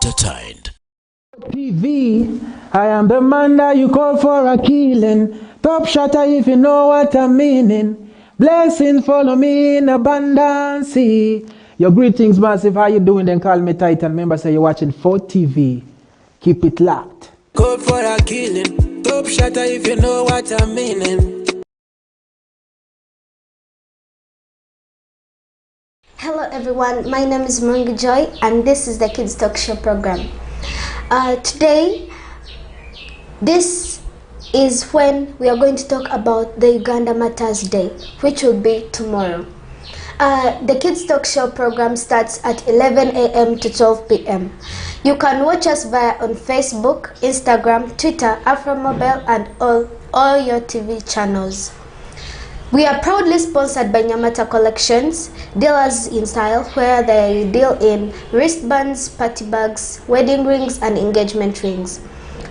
entertained. TV, I am the man that you call for a killing. Top shotter if you know what I'm meaning. Blessing follow me in abundance. Your greetings, massive. How you doing? Then call me Titan. Remember, say you're watching 4TV. Keep it locked. Call for a killing. Top shotter if you know what I'm meaning. Hello everyone, my name is Mungi Joy and this is the Kids Talk Show program. Today, this is when we are going to talk about the Uganda Matters Day, which will be tomorrow. The Kids Talk Show program starts at 11 a.m. to 12 p.m. You can watch us on Facebook, Instagram, Twitter, Afromobile and all your TV channels. We are proudly sponsored by Nyamata Collections, dealers in style, where they deal in wristbands, party bags, wedding rings, and engagement rings.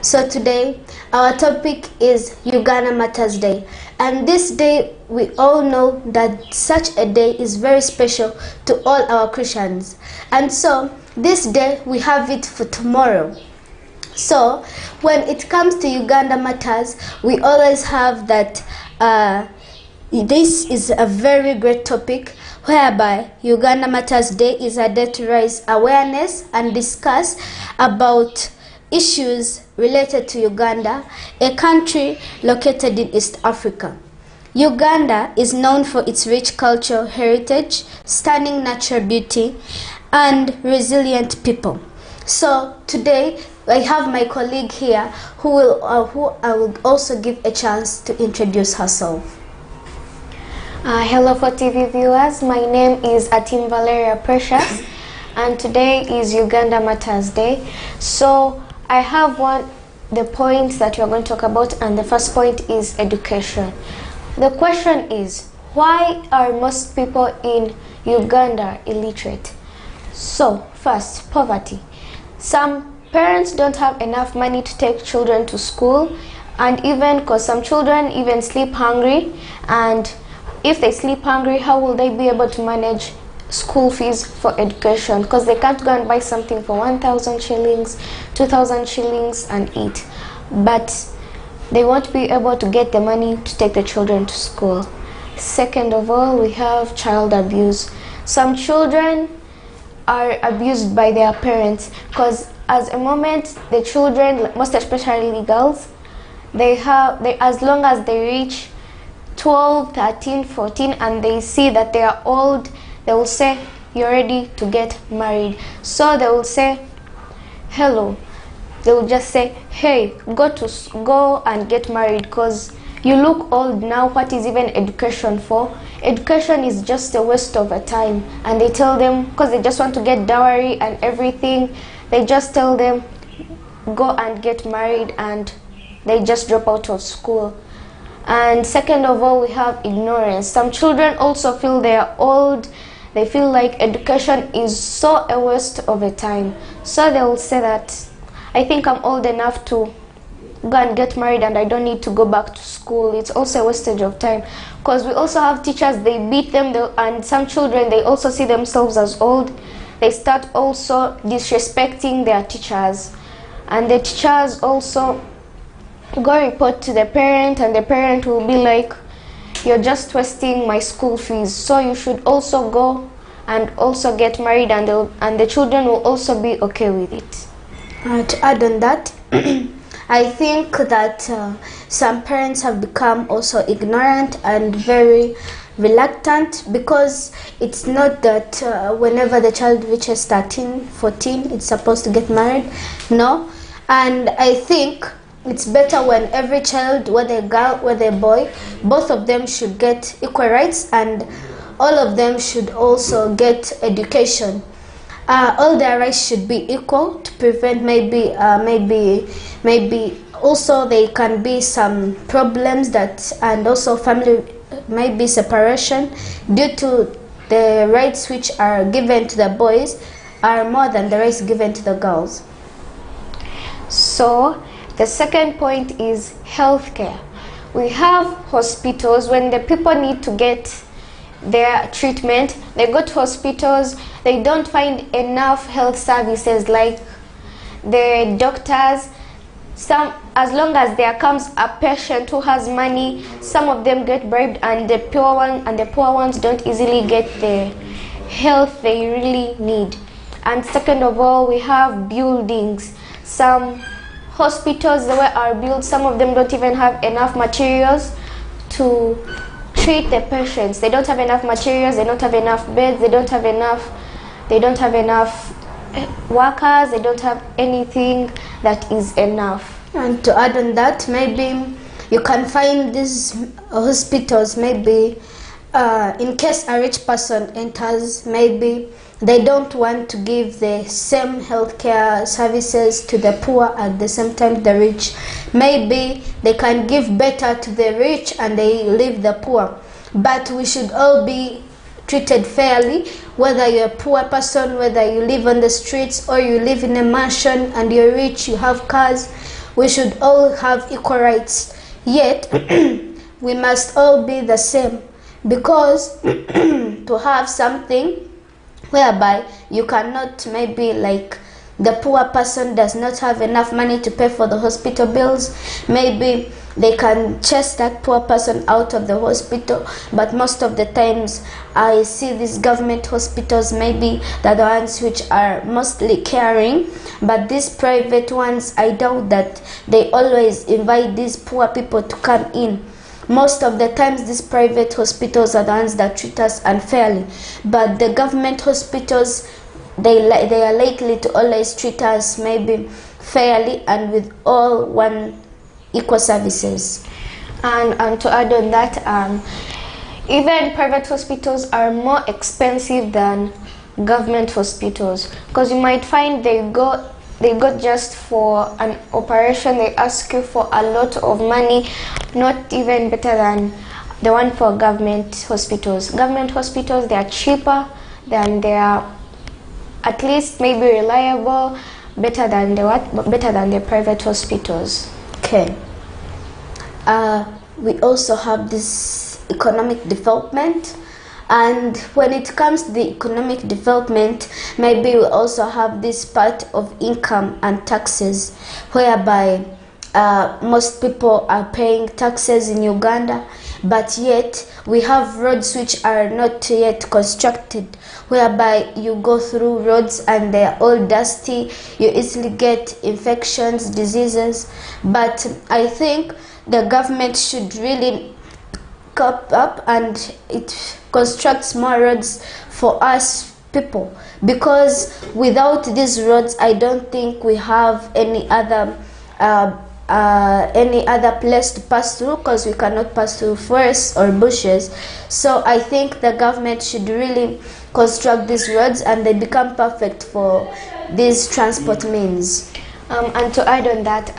So today, our topic is Uganda Matters Day. And this day, we all know that such a day is very special to all our Christians. And so, this day, we have it for tomorrow. So, when it comes to Uganda Matters, we always have that this is a very great topic whereby Uganda Matters Day is a day to raise awareness and discuss about issues related to Uganda, a country located in East Africa. Uganda is known for its rich cultural heritage, stunning natural beauty, and resilient people. So today I have my colleague here who I will also give a chance to introduce herself. Hello for TV viewers, my name is Atim Valeria Precious and today is Uganda Matters Day. So I have the points that we are going to talk about, and the first point is education. The question is, why are most people in Uganda illiterate? So first, poverty. Some parents don't have enough money to take children to school, and even because some children even sleep hungry, and if they sleep hungry, how will they be able to manage school fees for education? Because they can't go and buy something for 1,000 shillings, 2,000 shillings and eat. But they won't be able to get the money to take the children to school. Second of all, we have child abuse. Some children are abused by their parents because as a moment, the children, most especially girls, as long as they reach 12, 13, 14 and they see that they are old, they will say, you're ready to get married. So they will say, hello. They will just say, hey, go and get married because you look old now. What is even education for? Education is just a waste of a time. And they tell them, because they just want to get dowry and everything, they just tell them, go and get married, and they just drop out of school. And second of all, we have ignorance. Some children also feel they are old. They feel like education is so a waste of a time. So they will say that, I think I'm old enough to go and get married and I don't need to go back to school. It's also a wastage of time. Because we also have teachers, they beat them, and some children, they also see themselves as old. They start also disrespecting their teachers. And the teachers also go report to the parent, and the parent will be like, you're just wasting my school fees, so you should also go and also get married, and the children will also be okay with it. To add on that, I think that some parents have become also ignorant and very reluctant, because it's not that whenever the child reaches 13, 14, it's supposed to get married. No. And I think it's better when every child, whether a girl, whether a boy, both of them should get equal rights, and all of them should also get education. All their rights should be equal to prevent maybe also there can be some problems and also family maybe separation due to the rights which are given to the boys are more than the rights given to the girls. So the second point is healthcare. We have hospitals. When the people need to get their treatment, they go to hospitals. They don't find enough health services like the doctors. Some, as long as there comes a patient who has money, some of them get bribed, and the poor ones don't easily get the health they really need. And second of all, we have buildings. Some hospitals, the way are built, some of them don't even have enough materials to treat the patients. They don't have enough materials, they don't have enough beds, they don't have enough workers, they don't have anything that is enough. And to add on that, maybe you can find these hospitals, maybe in case a rich person enters, maybe they don't want to give the same healthcare services to the poor at the same time the rich. Maybe they can give better to the rich and they leave the poor. But we should all be treated fairly, whether you're a poor person, whether you live on the streets or you live in a mansion and you're rich, you have cars. We should all have equal rights. Yet, we must all be the same, because to have something whereby you cannot, maybe like the poor person does not have enough money to pay for the hospital bills, maybe they can chase that poor person out of the hospital. But most of the times I see these government hospitals, maybe they're the ones which are mostly caring, but these private ones, I doubt that they always invite these poor people to come in. Most of the times these private hospitals are the ones that treat us unfairly, but the government hospitals, they are likely to always treat us maybe fairly and with all one equal services. And to add on that, even private hospitals are more expensive than government hospitals, because you might find they go just for an operation, they ask you for a lot of money, not even better than the one for government hospitals. Government hospitals, they are cheaper, than they are at least maybe reliable, better than the private hospitals. Okay. We also have this economic development, and when it comes to the economic development, maybe we also have this part of income and taxes, whereby most people are paying taxes in Uganda, but yet we have roads which are not yet constructed, whereby you go through roads and they are all dusty, you easily get infections, diseases. But I think the government should really cop up and it constructs more roads for us people, because without these roads I don't think we have any other place to pass through, because we cannot pass through forests or bushes. So I think the government should really construct these roads and they become perfect for these transport means. And to add on that,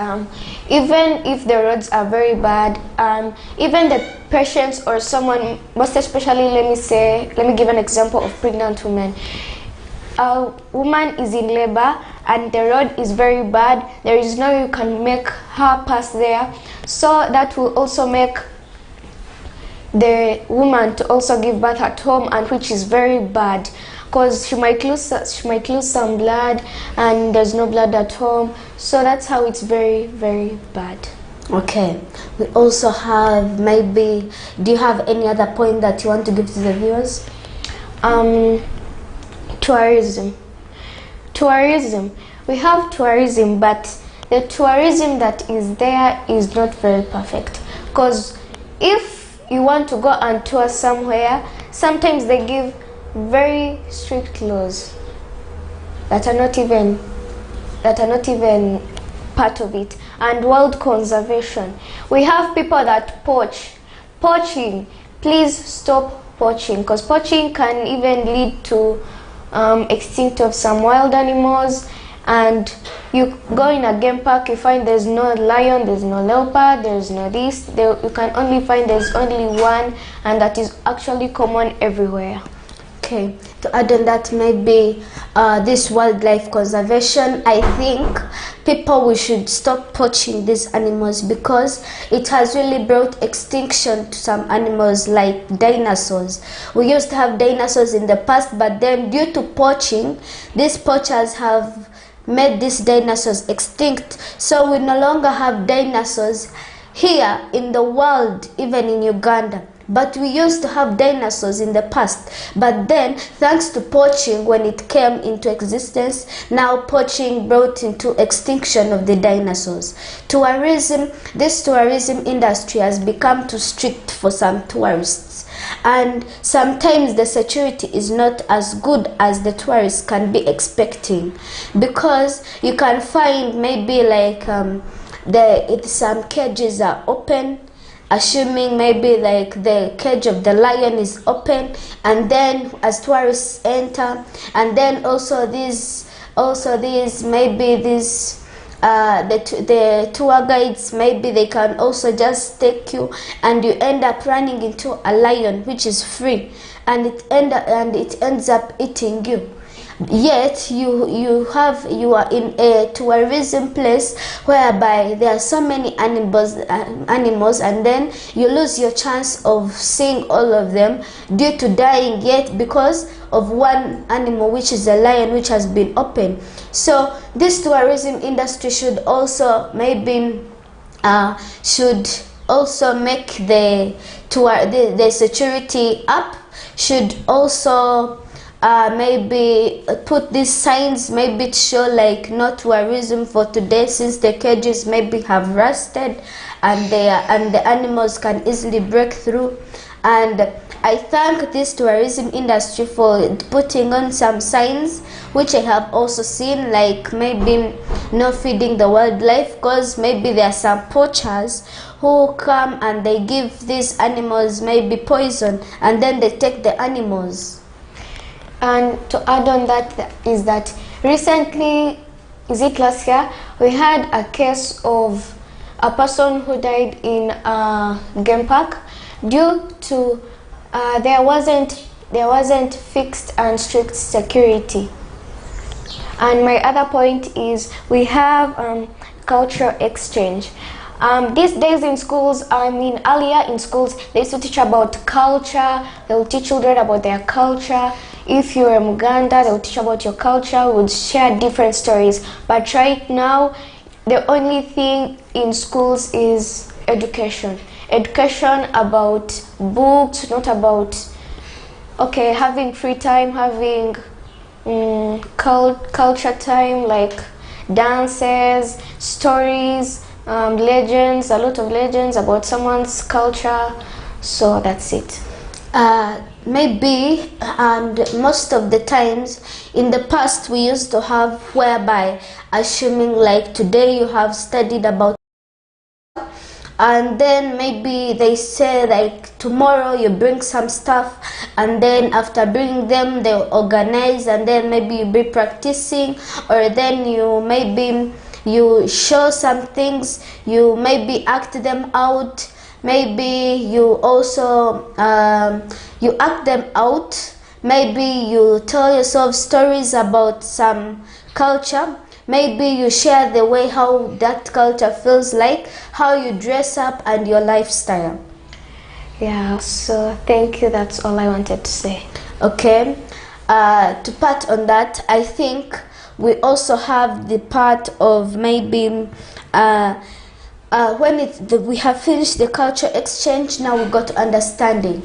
even if the roads are very bad, even the patients or someone, most especially, let me give an example of pregnant women. A woman is in labor and the road is very bad, there is no way you can make her pass there, so that will also make the woman to also give birth at home, and which is very bad, because she might lose some blood and there's no blood at home. So that's how it's very, very bad. Okay, we also have, maybe, do you have any other point that you want to give to the viewers? Tourism. We have tourism, but the tourism that is there is not very perfect, because if you want to go and tour somewhere, sometimes they give very strict laws that are not even part of it. And wild conservation, we have people that poaching. Please stop poaching, because poaching can even lead to extinct of some wild animals. And you go in a game park, you find there's no lion, there's no leopard, there's no this. You can only find there's only one, and that is actually common everywhere. Okay, to add on that, maybe this wildlife conservation, I think we should stop poaching these animals, because it has really brought extinction to some animals like dinosaurs. We used to have dinosaurs in the past, but then due to poaching, these poachers have made these dinosaurs extinct. So we no longer have dinosaurs here in the world, even in Uganda. But we used to have dinosaurs in the past. But then, thanks to poaching, when it came into existence, now poaching brought into extinction of the dinosaurs. Tourism, this tourism industry has become too strict for some tourists. And sometimes the security is not as good as the tourists can be expecting. Because you can find maybe like some cages are open, assuming maybe like the cage of the lion is open, and then as tourists enter, and then also these maybe these the tour guides, maybe they can also just take you and you end up running into a lion which is free, and it ends up eating you. Yet you are in a tourism place whereby there are so many animals, and then you lose your chance of seeing all of them due to dying, yet because of one animal, which is a lion, which has been open. So this tourism industry should also maybe should also make the security up, should also maybe put these signs, maybe to show like no tourism for today, since the cages maybe have rusted and the animals can easily break through. And I thank this tourism industry for putting on some signs, which I have also seen, like maybe no feeding the wildlife, because maybe there are some poachers who come and they give these animals maybe poison, and then they take the animals. And to add on that is that recently, is it last year, we had a case of a person who died in a game park due to there wasn't fixed and strict security. And my other point is we have cultural exchange. These days in schools, earlier in schools, they used to teach about culture. They will teach children about their culture. If you're a Muganda, they will teach about your culture, would share different stories. But right now, the only thing in schools is education. Education about books, not about, having free time, having culture time, like dances, stories, legends, a lot of legends about someone's culture. So that's it. Maybe, and most of the times in the past we used to have whereby, assuming like today you have studied about, and then maybe they say like tomorrow you bring some stuff, and then after bringing them they'll organize, and then maybe you be practicing, or then you show some things, you maybe act them out. Maybe you also you act them out. Maybe you tell yourself stories about some culture. Maybe you share the way how that culture feels like, how you dress up, and your lifestyle. Yeah, so thank you. That's all I wanted to say. Okay. To part on that, I think we also have the part of maybe we have finished the culture exchange, now we got to understanding.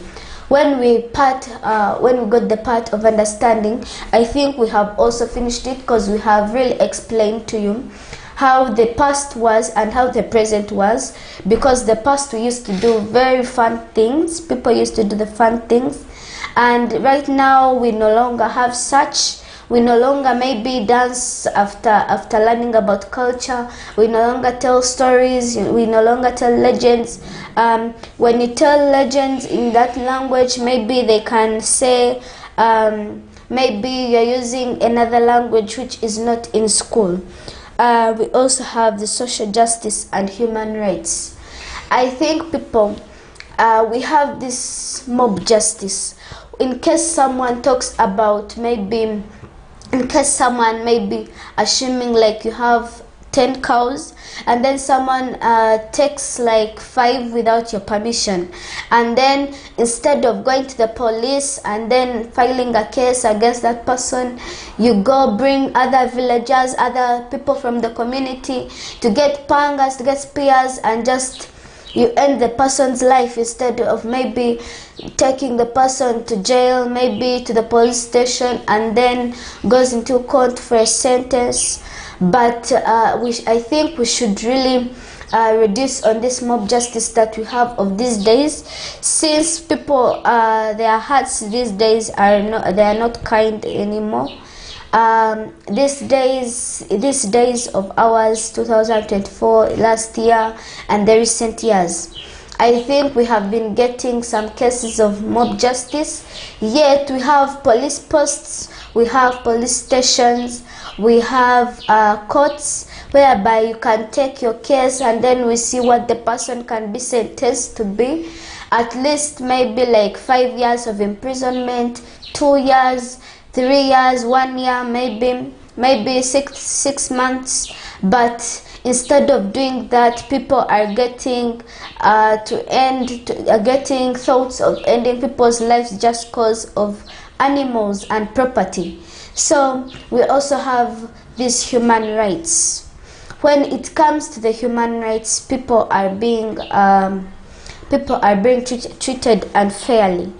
When we got the part of understanding, I think we have also finished it, because we have really explained to you how the past was and how the present was. Because the past we used to do very fun things, people used to do the fun things, and right now we no longer have such. We no longer maybe dance after learning about culture. We no longer tell stories. We no longer tell legends. When you tell legends in that language, maybe they can say, maybe you're using another language which is not in school. We also have the social justice and human rights. I think people, we have this mob justice. In case someone talks about maybe, in case someone maybe assuming like you have 10 cows, and then someone takes like 5 without your permission, and then instead of going to the police and then filing a case against that person, you go bring other villagers, other people from the community to get pangas, to get spears, and just you end the person's life instead of maybe taking the person to jail, maybe to the police station, and then goes into court for a sentence. But I think we should really reduce on this mob justice that we have of these days, since people, their hearts these days are not kind anymore. These days of ours, 2024, last year and the recent years, I think we have been getting some cases of mob justice, yet we have police posts, we have police stations, we have courts whereby you can take your case and then we see what the person can be sentenced to be. At least maybe like 5 years of imprisonment, 2 years, 3 years, 1 year, maybe six months. But instead of doing that, people are getting getting thoughts of ending people's lives just because of animals and property. So we also have these human rights. When it comes to the human rights, people are being treated unfairly,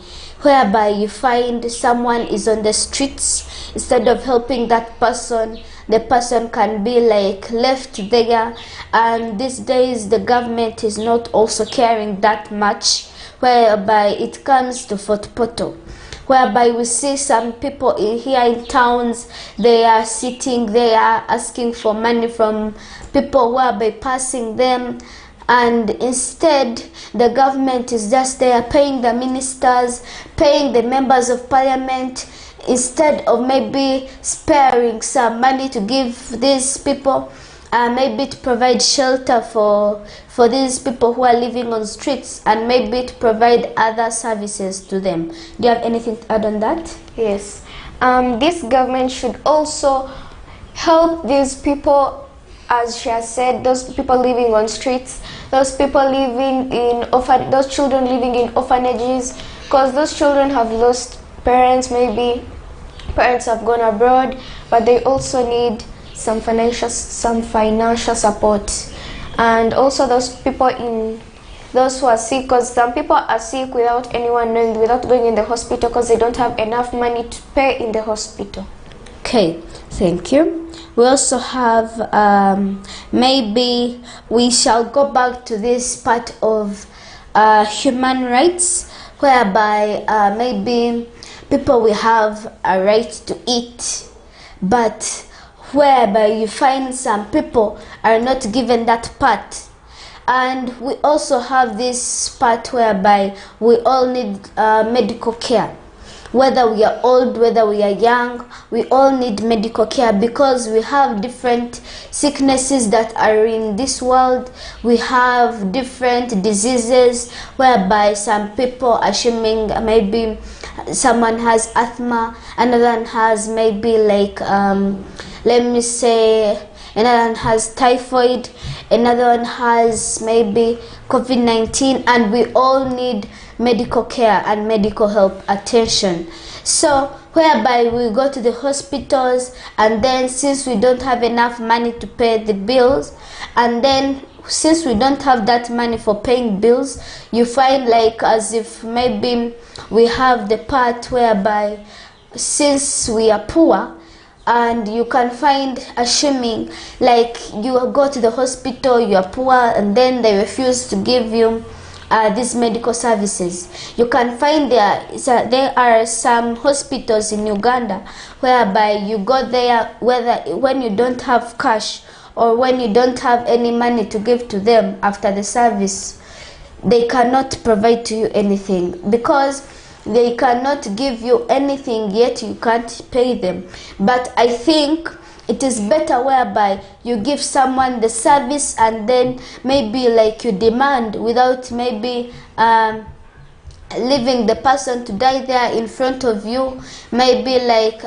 whereby you find someone is on the streets, instead of helping that person, the person can be like left there. And these days the government is not also caring that much, whereby it comes to Fort Portal, whereby we see some people here in towns, they are sitting there asking for money from people who are bypassing them, and instead the government is just there paying the ministers, paying the members of parliament, instead of maybe sparing some money to give these people, maybe to provide shelter for these people who are living on streets, and maybe to provide other services to them. Do you have anything to add on that? Yes. This government should also help these people, as she has said, those people living on streets, those people living in those children living in orphanages, because those children have lost parents, maybe parents have gone abroad, but they also need some financial support. And also those people who are sick, because some people are sick without anyone knowing, without going in the hospital, because they don't have enough money to pay in the hospital. Okay, thank you. We also have, maybe we shall go back to this part of human rights, whereby maybe people will have a right to eat, but whereby you find some people are not given that part. And we also have this part whereby we all need medical care. Whether we are old, whether we are young, we all need medical care, because we have different sicknesses that are in this world. We have different diseases, whereby some people, assuming maybe someone has asthma, another one has maybe like, let me say, another one has typhoid, another one has maybe COVID-19, and we all need medical care and medical help attention. So whereby we go to the hospitals, and then since we don't have enough money to pay the bills, and then since we don't have that money for paying bills, you find like as if maybe we have the part whereby since we are poor, and you can find, assuming like you go to the hospital, you are poor, and then they refuse to give you these medical services. You can find there are some hospitals in Uganda whereby you go there when you don't have cash, or when you don't have any money to give to them after the service, they cannot provide to you anything, because they cannot give you anything, yet you can't pay them. But I think it is better whereby you give someone the service, and then maybe like you demand without maybe leaving the person to die there in front of you. Maybe like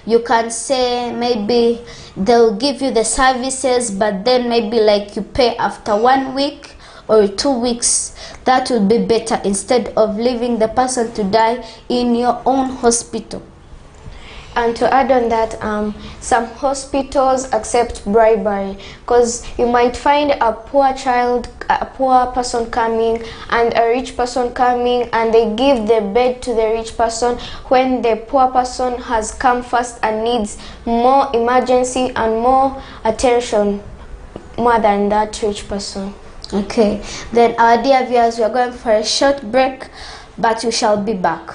you can say maybe they'll give you the services, but then maybe like you pay after 1 week or 2 weeks. That will be better instead of leaving the person to die in your own hospital. And to add on that, some hospitals accept bribery, because you might find a poor person coming and a rich person coming, and they give the bed to the rich person when the poor person has come first and needs more emergency and more attention more than that rich person. Okay, then our dear viewers, we are going for a short break, but we shall be back.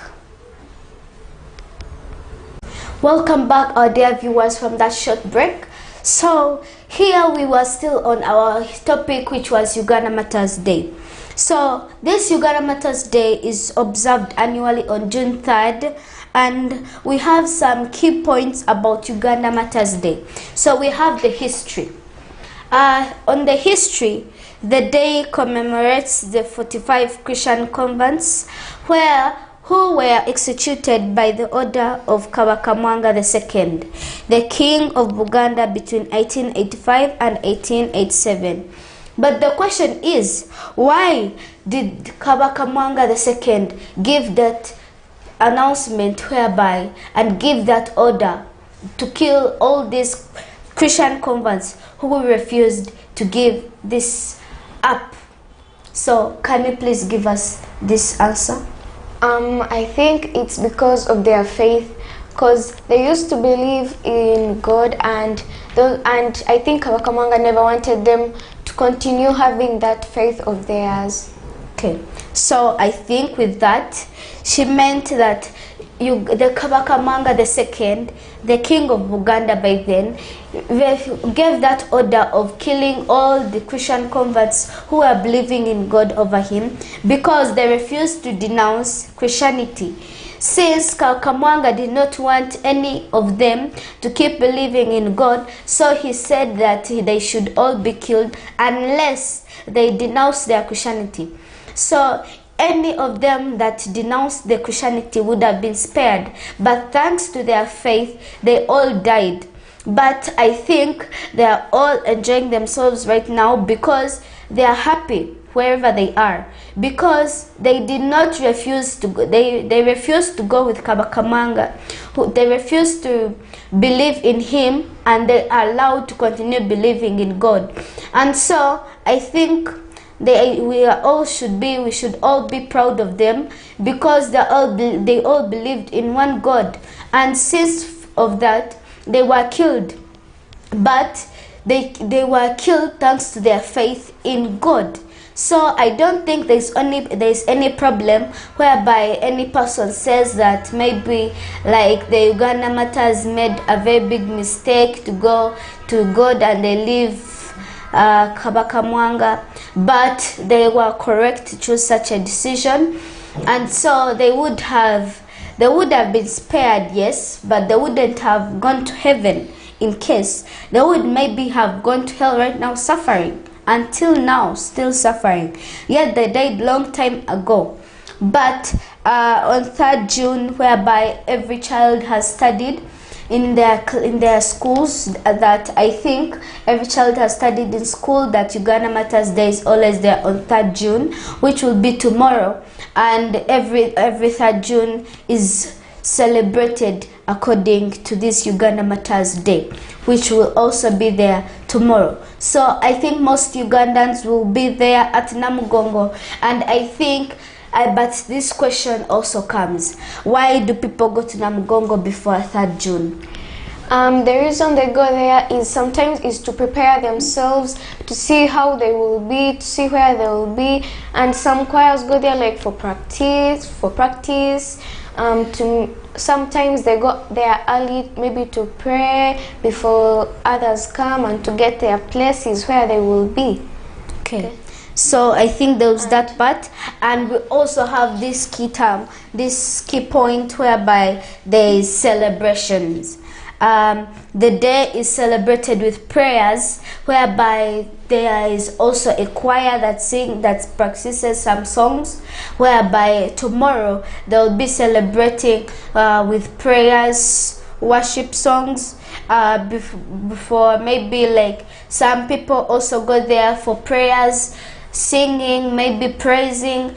Welcome back, our dear viewers, from that short break. So here we were still on our topic, which was Uganda Matters Day. So this Uganda Matters Day is observed annually on June 3rd, and we have some key points about Uganda Matters Day. So we have the history. On the history, the day commemorates the 45 Christian converts who were executed by the order of Kabaka Mwanga II, the king of Buganda, between 1885 and 1887. But the question is, why did Kabaka Mwanga II give that announcement whereby and give that order to kill all these Christian converts who refused to give this up? So can you please give us this answer? I think it's because of their faith, because they used to believe in God, and I think Kabaka Mwanga never wanted them to continue having that faith of theirs. Okay, so I think with that, she meant that the Kabaka Mwanga II, the king of Buganda by then, gave that order of killing all the Christian converts who were believing in God over him, because they refused to denounce Christianity. Since Kabaka Mwanga did not want any of them to keep believing in God, so he said that they should all be killed unless they denounce their Christianity. So any of them that denounced the Christianity would have been spared, but thanks to their faith, they all died. But I think they are all enjoying themselves right now because they are happy wherever they are, because they did not refuse to go, they refused to go with Kabaka Mwanga. They refused to believe in him, and they are allowed to continue believing in God. And so I think we should all be proud of them, because they all believed in one God, and since of that they were killed, but they were killed thanks to their faith in God. So I don't think there's any problem whereby any person says that maybe like the Uganda Matters made a very big mistake to go to God and they leave Kabaka Mwanga, but they were correct to choose such a decision, and so they would have been spared, yes, but they wouldn't have gone to heaven. In case they would maybe have gone to hell right now, suffering until now, still suffering, yet they died long time ago. But on 3rd June, whereby every child has studied in their schools, that I think every child has studied in school that Uganda Matters Day is always there on 3rd June, which will be tomorrow, and every 3rd June is celebrated according to this Uganda Matters Day, which will also be there tomorrow. So I think most Ugandans will be there at Namugongo, and I think but this question also comes, why do people go to Namugongo before 3rd June? The reason they go there is sometimes to prepare themselves, to see how they will be, to see where they will be, and some choirs go there like for practice. Sometimes they go there early, maybe to pray before others come, and to get their places where they will be. Okay. So I think there was that part, and we also have this key term, this key point whereby there is celebrations. the day is celebrated with prayers, whereby there is also a choir that practices some songs, whereby tomorrow they'll be celebrating with prayers, worship songs. Before, maybe like some people also go there for prayers, singing, maybe praising,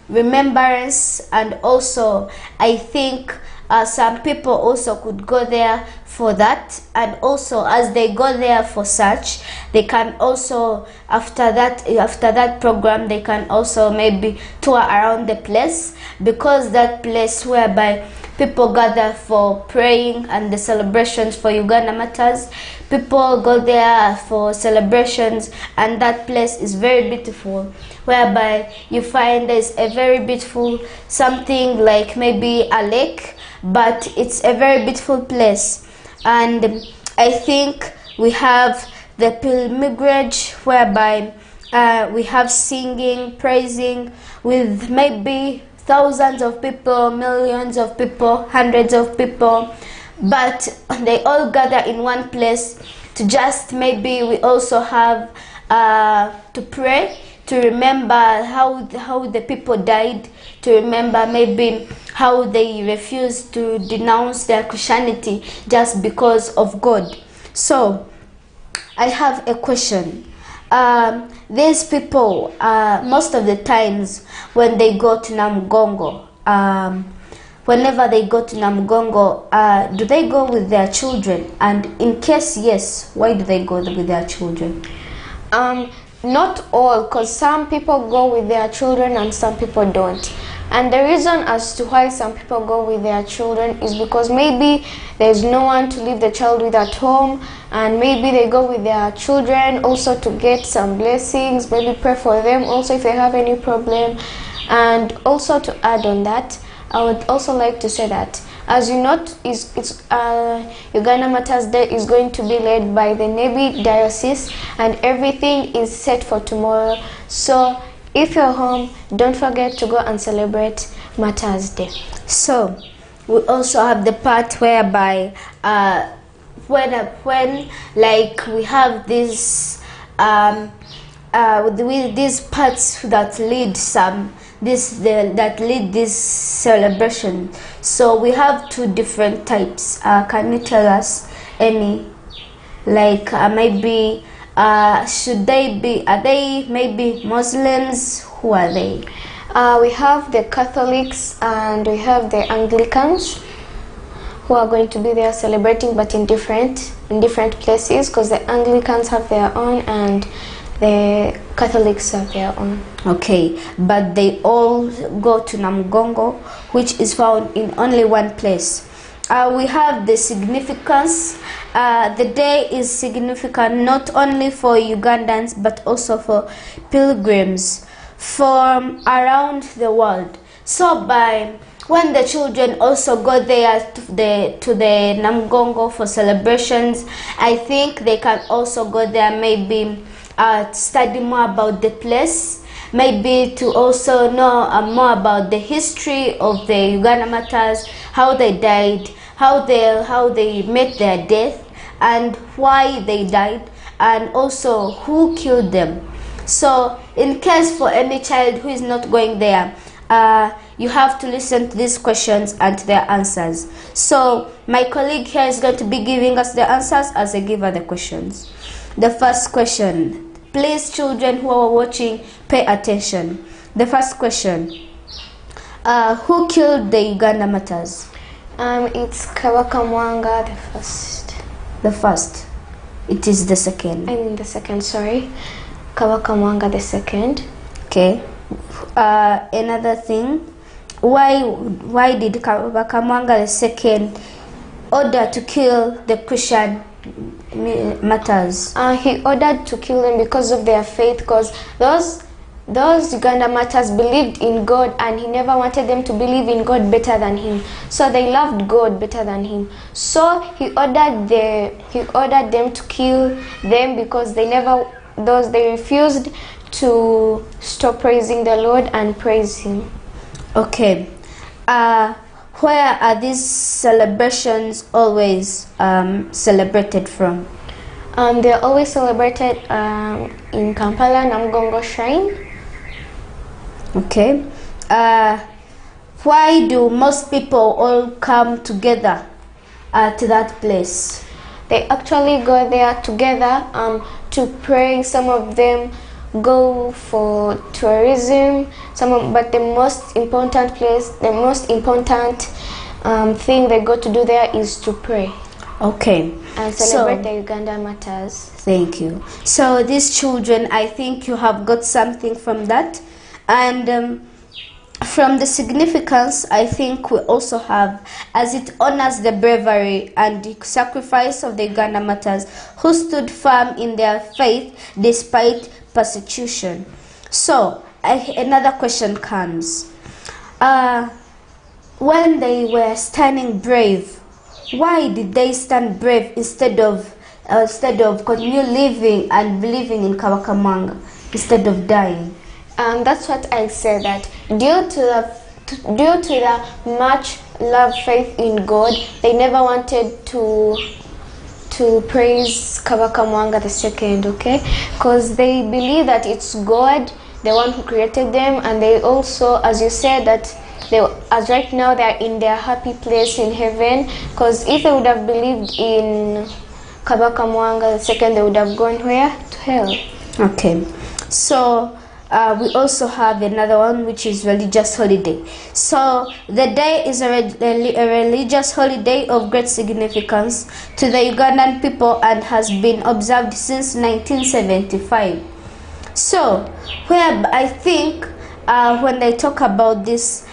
remembrance, and also I think some people also could go there for that. And also as they go there for such, they can also after that program they can also maybe tour around the place, because that place whereby people gather for praying and the celebrations for Uganda Matters, people go there for celebrations, and that place is very beautiful, whereby you find there's a very beautiful something like maybe a lake, but it's a very beautiful place. And I think we have the pilgrimage, whereby we have singing, praising with maybe thousands of people, millions of people, hundreds of people, but they all gather in one place to just maybe we also have to pray, to remember how the people died, to remember maybe how they refused to denounce their Christianity just because of God. So I have a question. These people, most of the times when they go to Namugongo, whenever they go to Namugongo, do they go with their children? And in case yes, why do they go with their children? Not all, because some people go with their children and some people don't. And the reason as to why some people go with their children is because maybe there's no one to leave the child with at home, and maybe they go with their children also to get some blessings, maybe pray for them also if they have any problem. And also to add on that, I would also like to say that, as you know, Uganda Matters Day is going to be led by the Nebi Diocese, and everything is set for tomorrow. So if you're home, don't forget to go and celebrate Matters Day. So we also have the part whereby when like we have this with these parts that lead that lead this celebration. So we have two different types. Can you tell us any, like maybe should they be, are they maybe Muslims? Who are they? We have the Catholics and we have the Anglicans who are going to be there celebrating, but in different places, because the Anglicans have their own and the Catholics have their own. Okay, but they all go to Namugongo, which is found in only one place. We have the significance. The day is significant not only for Ugandans but also for pilgrims from around the world. So when the children also go there to the Namugongo for celebrations, I think they can also go there maybe study more about the place, maybe to also know more about the history of the Uganda Matters, how they died, how they met their death, and why they died, and also who killed them. So in case for any child who is not going there, you have to listen to these questions and to their answers. So my colleague here is going to be giving us the answers as I give her the questions. The first question. Please, children who are watching, pay attention. The first question. Who killed the Uganda Matters? It's Kabaka Mwanga the first. The first. It is the second. I mean the second, sorry. Kabaka Mwanga the second. Okay. Another thing. Why did Kabaka Mwanga the second order to kill the Christian Matters? He ordered to kill them because of their faith, because those Uganda Matters believed in God, and he never wanted them to believe in God better than him. So they loved God better than him. So he ordered them to kill them because they refused to stop praising the Lord and praise him. Okay. where are these celebrations always celebrated from? They're always celebrated in Kampala Namgongo Shrine. Okay. Why do most people all come together to that place? They actually go there together to pray. Some of them go for tourism. But the most important place, the most important thing they go to do there is to pray. Okay. And celebrate the Uganda Matters. Thank you. So these children, I think you have got something from that. And from the significance, I think we also have, as it honors the bravery and the sacrifice of the Uganda Martyrs who stood firm in their faith despite persecution. So, another question comes. When they were standing brave, why did they stand brave instead of continue living and believing in Kabakamwanga instead of dying? That's what I said, that due to the much love, faith in God, they never wanted to praise Kabakamwanga II, okay? Because they believe that it's God, the one who created them, and they also, as you said, that as right now they are in their happy place in heaven. Because if they would have believed in Kabakamwanga II, they would have gone where? To hell. Okay, so we also have another one, which is religious holiday. So the day is a religious holiday of great significance to the Ugandan people and has been observed since 1975. So where I think when they talk about this,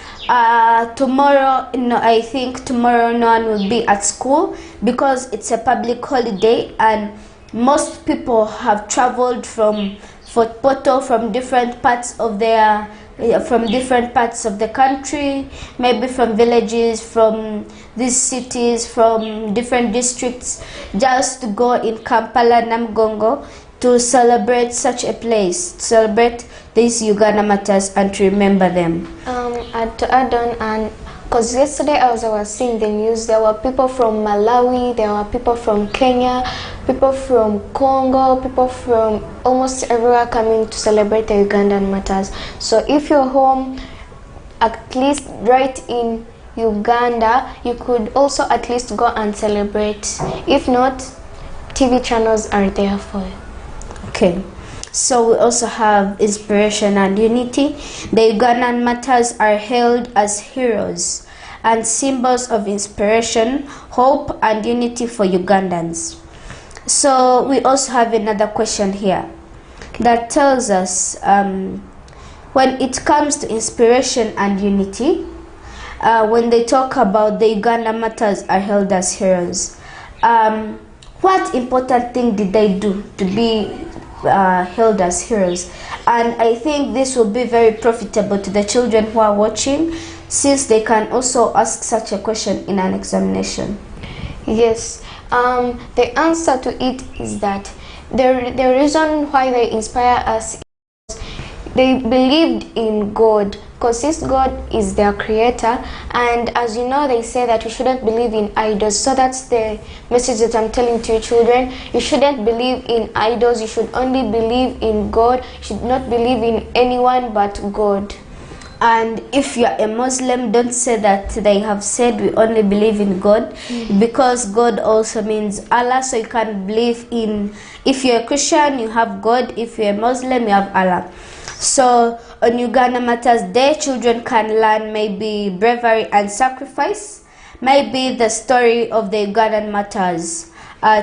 tomorrow, I think tomorrow no one will be at school because it's a public holiday and most people have traveled from Fort Portal from different parts of the country, maybe from villages, from these cities, from different districts, just to go in Kampala Namgongo to celebrate such a place, to celebrate these Uganda Martyrs and to remember them. To add on, and because yesterday as I was seeing the news, there were people from Malawi, there were people from Kenya, people from Congo, people from almost everywhere coming to celebrate the Ugandan Martyrs. So if you're home, at least right in Uganda, you could also at least go and celebrate. If not, TV channels are there for you. Okay. So we also have inspiration and unity. The Ugandan Martyrs are hailed as heroes and symbols of inspiration, hope, and unity for Ugandans. So we also have another question here that tells us when it comes to inspiration and unity, when they talk about the Ugandan Martyrs are hailed as heroes, what important thing did they do to be held as heroes? And I think this will be very profitable to the children who are watching, since they can also ask such a question in an examination. Yes, the answer to it is that the reason why they inspire us is they believed in God, because since God is their creator, and as you know, they say that you shouldn't believe in idols. So that's the message that I'm telling to you children. You shouldn't believe in idols, you should only believe in God. You should not believe in anyone but God. And if you're a Muslim, don't say that they have said we only believe in God, because God also means Allah. So you can believe in, if you're a Christian, you have God. If you're a Muslim, you have Allah. So on Uganda Martyrs Day, children can learn maybe bravery and sacrifice, maybe the story of the Ugandan Martyrs.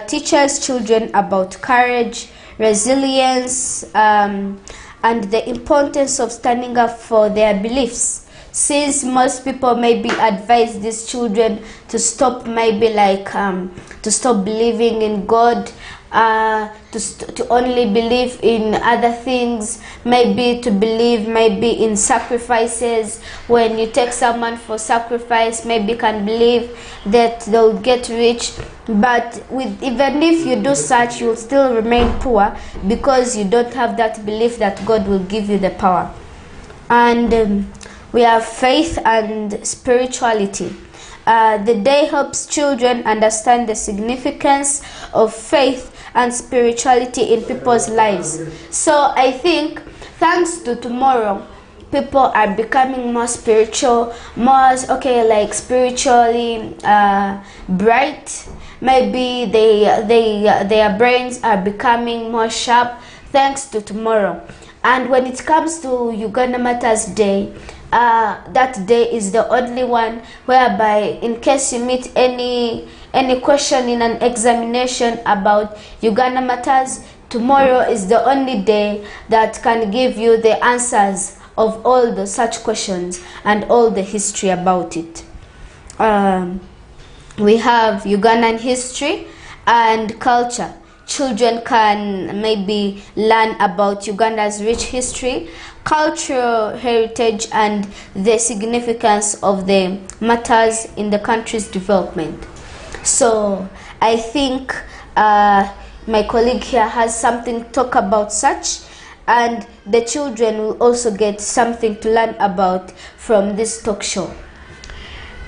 Teaches children about courage, resilience, and the importance of standing up for their beliefs, since most people maybe advise these children to stop, maybe to stop believing in God, to only believe in other things, maybe to believe maybe in sacrifices. When you take someone for sacrifice, maybe can believe that they'll get rich, but even if you do such, you'll still remain poor because you don't have that belief that God will give you the power. And we have faith and spirituality. The day helps children understand the significance of faith and spirituality in people's lives. So I think thanks to tomorrow, people are becoming more spiritual, more spiritually bright. Maybe their brains are becoming more sharp thanks to tomorrow. And when it comes to Uganda Matters Day, that day is the only one whereby, in case you meet any question in an examination about Uganda Matters, tomorrow is the only day that can give you the answers of all the such questions and all the history about it. We have Ugandan history and culture. Children can maybe learn about Uganda's rich history, cultural heritage, and the significance of the matters in the country's development. So I think my colleague here has something to talk about such, and the children will also get something to learn about from this talk show.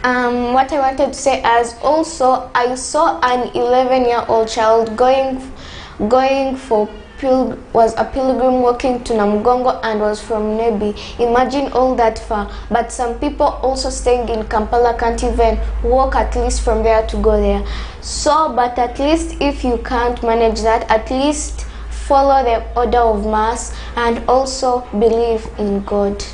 What I wanted to say is also I saw an 11-year-old child was a pilgrim walking to Namugongo and was from Nebi. Imagine all that far. But some people also staying in Kampala can't even walk at least from there to go there. So, but at least if you can't manage that, at least follow the order of Mass and also believe in God.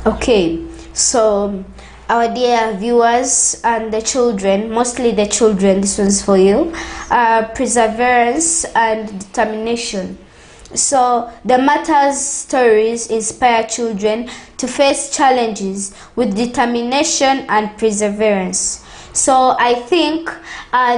Okay, so our dear viewers and the children, mostly the children, this one's for you, perseverance and determination. So the Matters stories inspire children to face challenges with determination and perseverance. So I think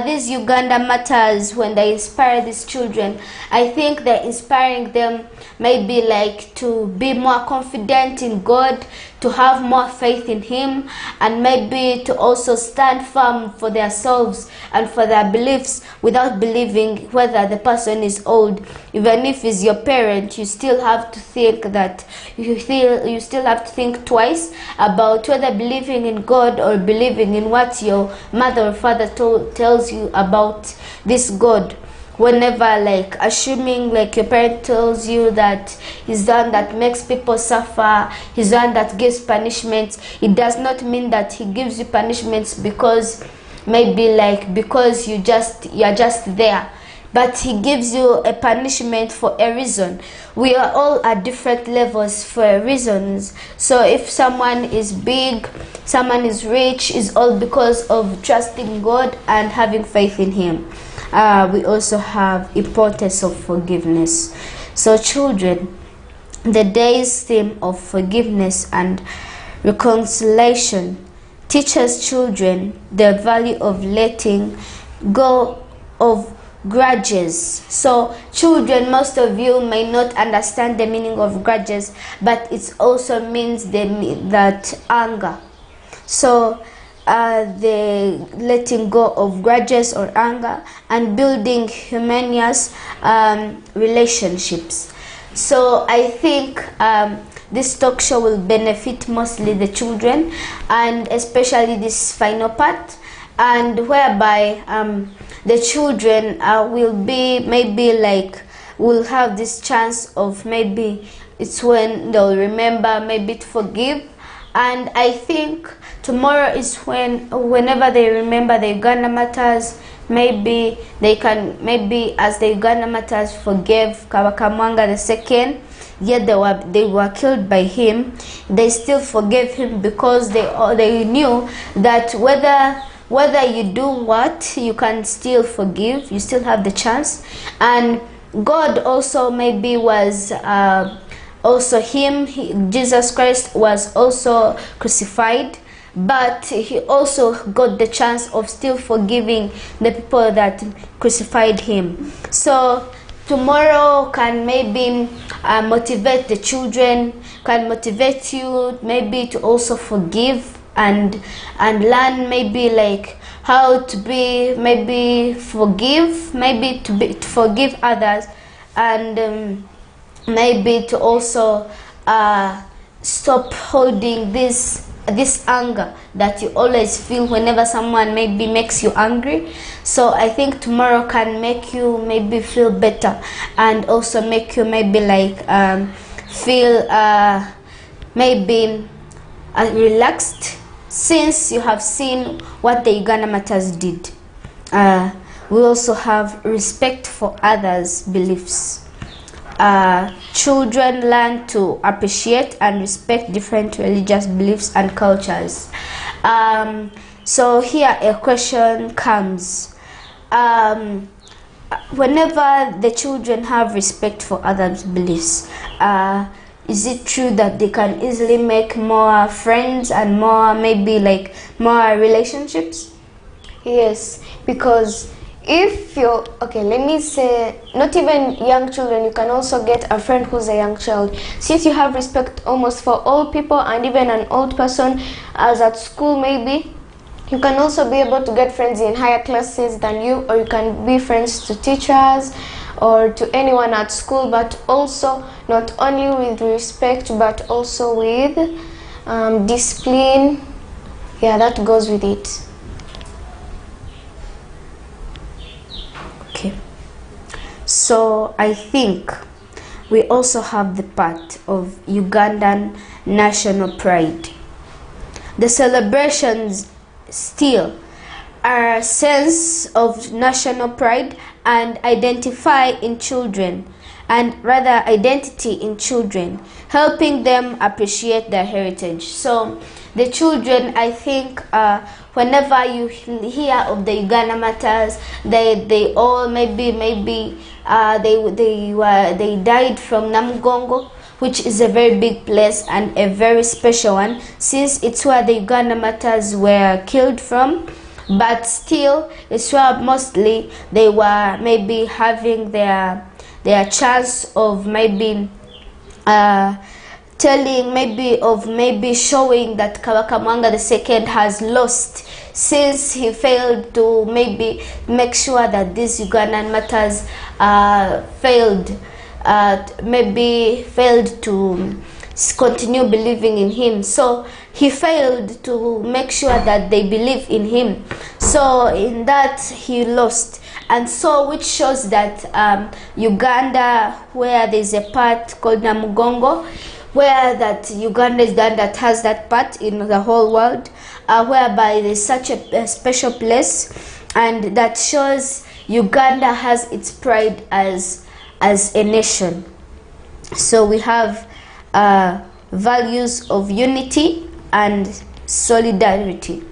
these Uganda Matters, when they inspire these children, I think they're inspiring them maybe like to be more confident in God, to have more faith in Him, and maybe to also stand firm for themselves and for their beliefs without believing whether the person is old. Even if it's your parent, you still have to think that you still have to think twice about whether believing in God or believing in what your mother or father tells you about this God. Whenever, like, assuming like your parent tells you that he's the one that makes people suffer, he's the one that gives punishments, it does not mean that he gives you punishments because maybe like because you're just there, but he gives you a punishment for a reason. We are all at different levels for reasons. So if someone is big, someone is rich, is all because of trusting God and having faith in Him. We also have importance of forgiveness. So children, the day's theme of forgiveness and reconciliation teaches children the value of letting go of grudges. So children, most of you may not understand the meaning of grudges, but it also means that anger. So the letting go of grudges or anger and building harmonious relationships. So I think this talk show will benefit mostly the children, and especially this final part, and whereby the children will be maybe like will have this chance of maybe it's when they'll remember maybe to forgive. And I think tomorrow is whenever they remember the Uganda Matters, maybe they can, maybe as the Uganda Matters forgave Kabaka Mwanga II, yet they were killed by him, they still forgave him because they knew that whether you do what, you can still forgive, you still have the chance. And God also maybe was also Jesus Christ was also crucified, but he also got the chance of still forgiving the people that crucified him. So tomorrow can maybe motivate the children, can motivate you maybe to also forgive and learn maybe like how to be maybe forgive, maybe to forgive others, and maybe to also stop holding these this anger that you always feel whenever someone maybe makes you angry. So I think tomorrow can make you maybe feel better, and also make you maybe like feel maybe relaxed, since you have seen what the Uganda Matters did. We also have respect for others' beliefs. Children learn to appreciate and respect different religious beliefs and cultures. So here a question comes. Whenever the children have respect for others' beliefs, is it true that they can easily make more friends and more, maybe like more relationships? Yes, because if you're, okay, let me say, not even young children, you can also get a friend who's a young child. Since you have respect almost for all people, and even an old person, as at school maybe, you can also be able to get friends in higher classes than you, or you can be friends to teachers or to anyone at school, but also not only with respect, but also with discipline. Yeah, that goes with it. Okay, so I think we also have the part of Ugandan national pride. The celebrations still are a sense of national pride and identify in children, and rather identity in children, helping them appreciate their heritage. So the children, I think, whenever you hear of the Uganda Matters, they all maybe they died from Namugongo, which is a very big place and a very special one, since it's where the Uganda Matters were killed from. But still, it's where mostly they were maybe having their chance of maybe telling, maybe showing that Kabaka Mwanga II has lost, since he failed to maybe make sure that these Ugandan Matters failed to continue believing in him. So he failed to make sure that they believe in him. So in that he lost. And so which shows that Uganda, where there's a part called Namugongo, where that Uganda is the one that has that part in the whole world, whereby there's such a special place, and that shows Uganda has its pride as a nation. So we have values of unity and solidarity.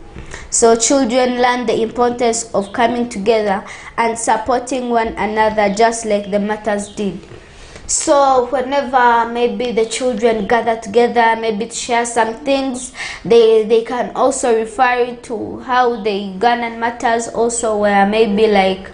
So children learn the importance of coming together and supporting one another, just like the Matters did. So whenever maybe the children gather together, maybe to share some things, they can also refer to how the Ugandan Matters also were maybe like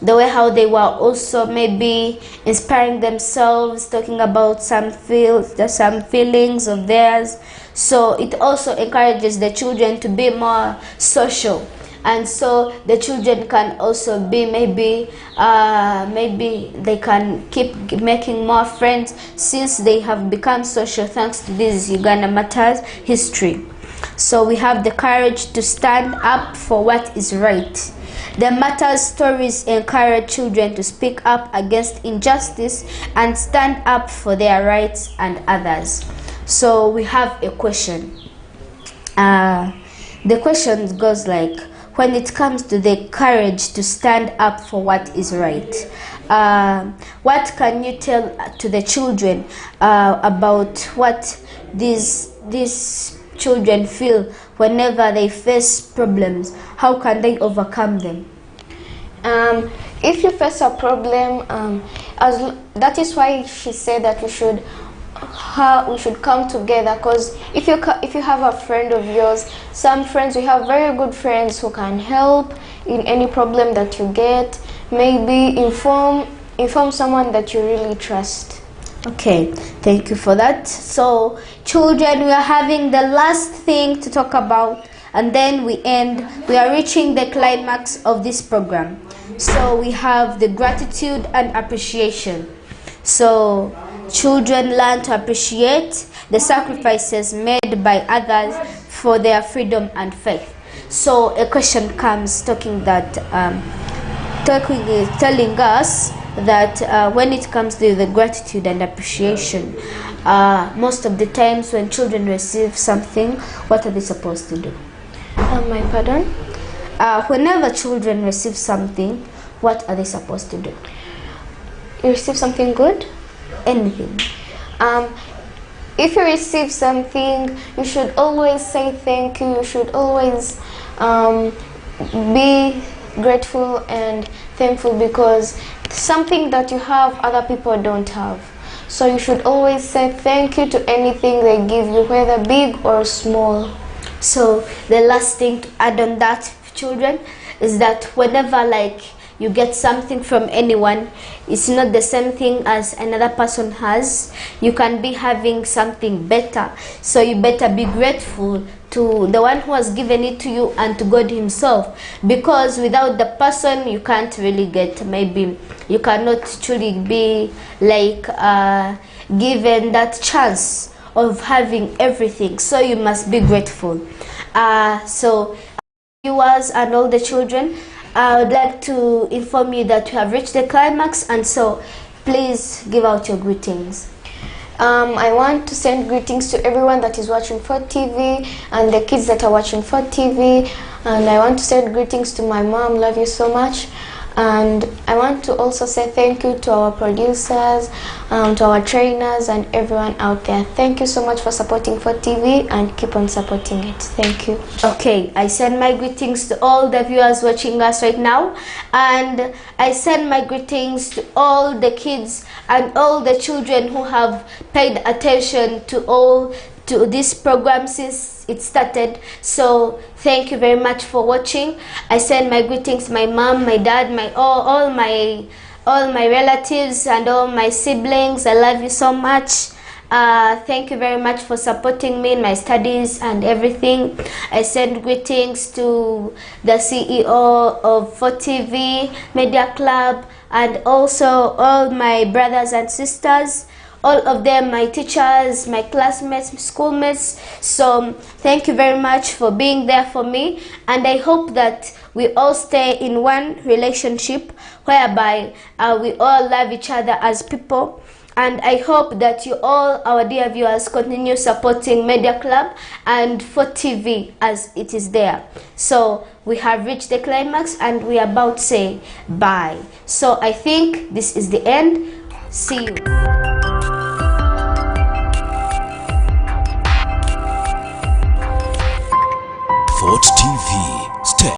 the way how they were also maybe inspiring themselves, talking about some feelings of theirs. So it also encourages the children to be more social, and so the children can also be maybe they can keep making more friends, since they have become social thanks to this Uganda Matters history. So we have the courage to stand up for what is right. The Matters stories encourage children to speak up against injustice and stand up for their rights and others. So we have a question. The question goes like, when it comes to the courage to stand up for what is right, what can you tell to the children about what these children feel whenever they face problems? How can they overcome them? If you face a problem, that is why she said that we should come together, because if you have a friend of yours, some friends, we have very good friends who can help in any problem that you get. Maybe inform someone that you really trust. Okay, thank you for that. So children, we are having the last thing to talk about, and then we are reaching the climax of this program. So we have the gratitude and appreciation. So children learn to appreciate the sacrifices made by others for their freedom and faith. So a question comes telling us that when it comes to the gratitude and appreciation, most of the times when children receive something, what are they supposed to do? My pardon? Whenever children receive something, what are they supposed to do? You receive something good? Anything. If you receive something, you should always say thank you. You should always be grateful and thankful, because something that you have other people don't have. So you should always say thank you to anything they give you, whether big or small. So the last thing to add on that, children, is that whenever you get something from anyone, it's not the same thing as another person has. You can be having something better, so you better be grateful to the one who has given it to you and to God himself, because without the person you can't really get, maybe you cannot truly be given that chance of having everything. So you must be grateful. So viewers and all the children, I would like to inform you that we have reached the climax, and so please give out your greetings. I want to send greetings to everyone that is watching FORT TV and the kids that are watching FORT TV, and I want to send greetings to my mom. Love you so much. And I want to also say thank you to our producers, to our trainers and everyone out there. Thank you so much for supporting FORT TV, and keep on supporting it. Thank you. Okay, I send my greetings to all the viewers watching us right now, and I send my greetings to all the kids and all the children who have paid attention to this program since it started. So thank you very much for watching. I send my greetings to my mom, my dad, all my relatives and all my siblings. I love you so much. Thank you very much for supporting me in my studies and everything. I send greetings to the CEO of FORT TV Media Club, and also all my brothers and sisters, all of them, my teachers, my classmates, my schoolmates. So thank you very much for being there for me, and I hope that we all stay in one relationship whereby we all love each other as people. And I hope that you all, our dear viewers, continue supporting Media Club and FORT TV as it is there. So we have reached the climax and we are about to say bye. So I think this is the end. See you.